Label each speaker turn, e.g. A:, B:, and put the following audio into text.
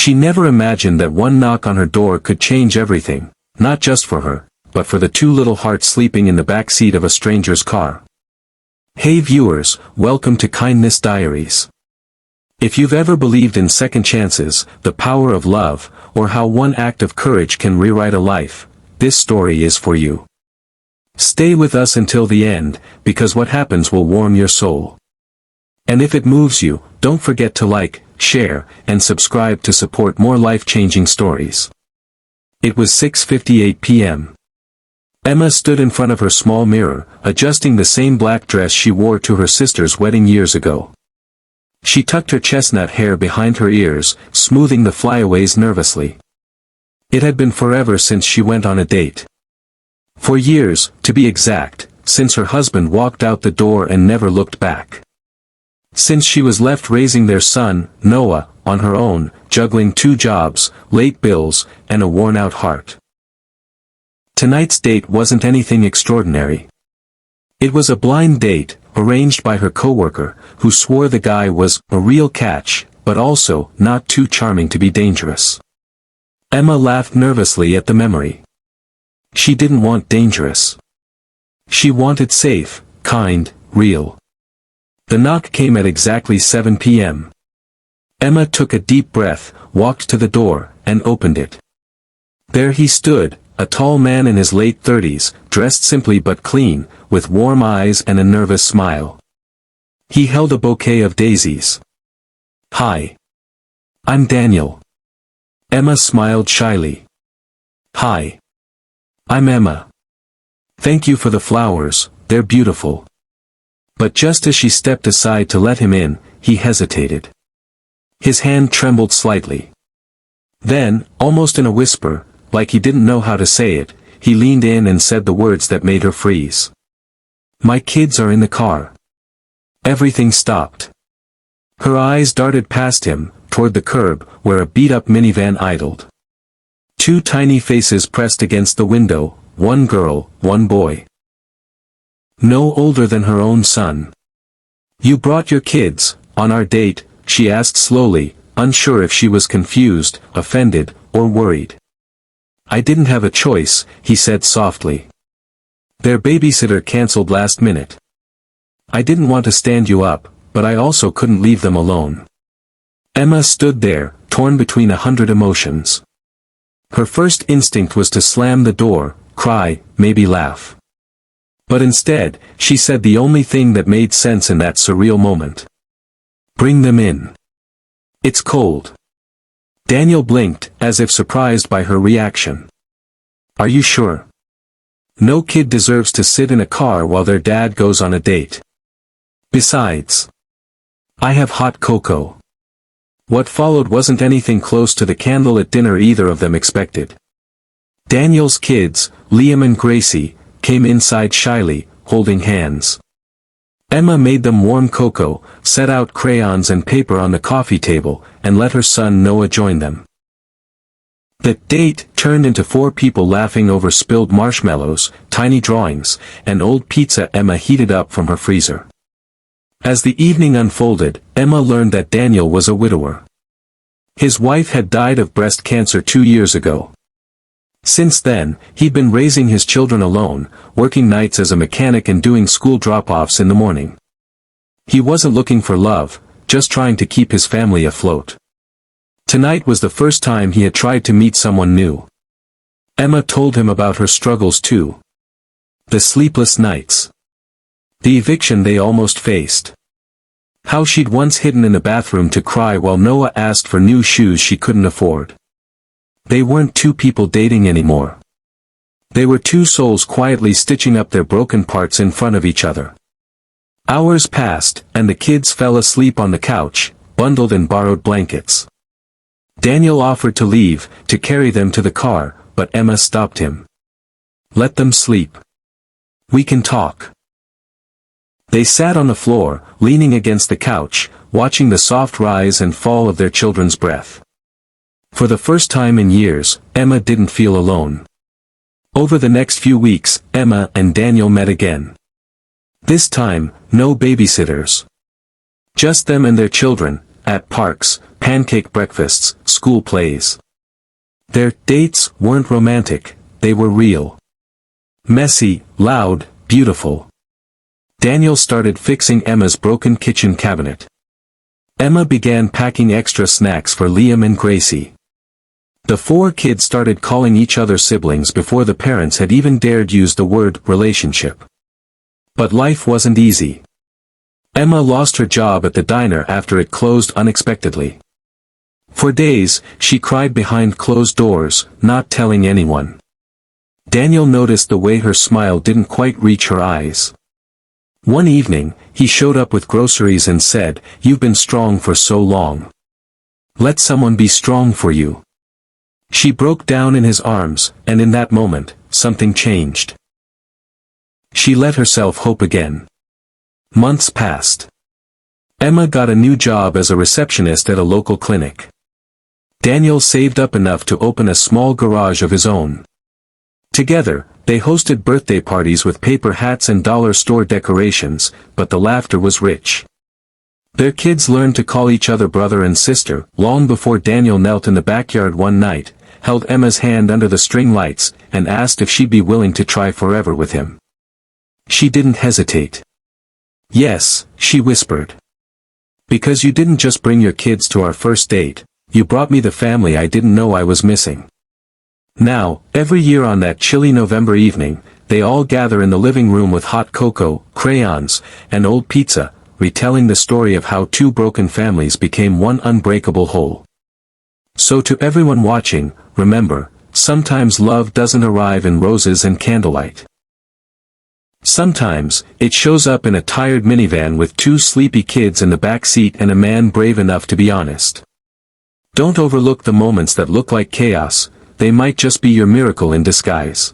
A: She never imagined that one knock on her door could change everything, not just for her, but for the two little hearts sleeping in the back seat of a stranger's car. Hey viewers, welcome to Kindness Diaries. If you've ever believed in second chances, the power of love, or how one act of courage can rewrite a life, this story is for you. Stay with us until the end, because what happens will warm your soul. And if it moves you, don't forget to like, share, and subscribe to support more life-changing stories. It was 6:58 p.m. Emma stood in front of her small mirror, adjusting the same black dress she wore to her sister's wedding years ago. She tucked her chestnut hair behind her ears, smoothing the flyaways nervously. It had been forever since she went on a date. For years, to be exact, since her husband walked out the door and never looked back. Since she was left raising their son, Noah, on her own, juggling 2 jobs, late bills, and a worn-out heart. Tonight's date wasn't anything extraordinary. It was a blind date, arranged by her coworker, who swore the guy was a real catch, but also not too charming to be dangerous. Emma laughed nervously at the memory. She didn't want dangerous. She wanted safe, kind, real. The knock came at exactly 7 p.m. Emma took a deep breath, walked to the door, and opened it. There he stood, a tall man in his late 30s, dressed simply but clean, with warm eyes and a nervous smile. He held a bouquet of daisies. "Hi. I'm Daniel." Emma smiled shyly. "Hi. I'm Emma. Thank you for the flowers, they're beautiful." But just as she stepped aside to let him in, he hesitated. His hand trembled slightly. Then, almost in a whisper, like he didn't know how to say it, he leaned in and said the words that made her freeze. "My kids are in the car." Everything stopped. Her eyes darted past him, toward the curb, where a beat-up minivan idled. 2 tiny faces pressed against the window, one girl, one boy. No older than her own son. "You brought your kids, on our date?" she asked slowly, unsure if she was confused, offended, or worried. "I didn't have a choice," he said softly. "Their babysitter canceled last minute. I didn't want to stand you up, but I also couldn't leave them alone." Emma stood there, torn between 100 emotions. Her first instinct was to slam the door, cry, maybe laugh. But instead, she said the only thing that made sense in that surreal moment. "Bring them in. It's cold." Daniel blinked, as if surprised by her reaction. "Are you sure? No kid deserves to sit in a car while their dad goes on a date. Besides, I have hot cocoa." What followed wasn't anything close to the candlelit dinner either of them expected. Daniel's kids, Liam and Gracie, came inside shyly, holding hands. Emma made them warm cocoa, set out crayons and paper on the coffee table, and let her son Noah join them. The date turned into 4 people laughing over spilled marshmallows, tiny drawings, and old pizza Emma heated up from her freezer. As the evening unfolded, Emma learned that Daniel was a widower. His wife had died of breast cancer 2 years ago. Since then, he'd been raising his children alone, working nights as a mechanic and doing school drop-offs in the morning. He wasn't looking for love, just trying to keep his family afloat. Tonight was the first time he had tried to meet someone new. Emma told him about her struggles too. The sleepless nights. The eviction they almost faced. How she'd once hidden in the bathroom to cry while Noah asked for new shoes she couldn't afford. They weren't 2 people dating anymore. They were 2 souls quietly stitching up their broken parts in front of each other. Hours passed, and the kids fell asleep on the couch, bundled in borrowed blankets. Daniel offered to leave, to carry them to the car, but Emma stopped him. "Let them sleep. We can talk." They sat on the floor, leaning against the couch, watching the soft rise and fall of their children's breath. For the first time in years, Emma didn't feel alone. Over the next few weeks, Emma and Daniel met again. This time, no babysitters. Just them and their children, at parks, pancake breakfasts, school plays. Their dates weren't romantic, they were real. Messy, loud, beautiful. Daniel started fixing Emma's broken kitchen cabinet. Emma began packing extra snacks for Liam and Gracie. The four kids started calling each other siblings before the parents had even dared use the word relationship. But life wasn't easy. Emma lost her job at the diner after it closed unexpectedly. For days, she cried behind closed doors, not telling anyone. Daniel noticed the way her smile didn't quite reach her eyes. One evening, he showed up with groceries and said, "You've been strong for so long. Let someone be strong for you." She broke down in his arms, and in that moment, something changed. She let herself hope again. Months passed. Emma got a new job as a receptionist at a local clinic. Daniel saved up enough to open a small garage of his own. Together, they hosted birthday parties with paper hats and dollar store decorations, but the laughter was rich. Their kids learned to call each other brother and sister, long before Daniel knelt in the backyard one night, held Emma's hand under the string lights, and asked if she'd be willing to try forever with him. She didn't hesitate. "Yes," she whispered. "Because you didn't just bring your kids to our first date, you brought me the family I didn't know I was missing." Now, every year on that chilly November evening, they all gather in the living room with hot cocoa, crayons, and old pizza, retelling the story of how two broken families became one unbreakable whole. So to everyone watching, remember, sometimes love doesn't arrive in roses and candlelight. Sometimes, it shows up in a tired minivan with two sleepy kids in the back seat and a man brave enough to be honest. Don't overlook the moments that look like chaos, they might just be your miracle in disguise.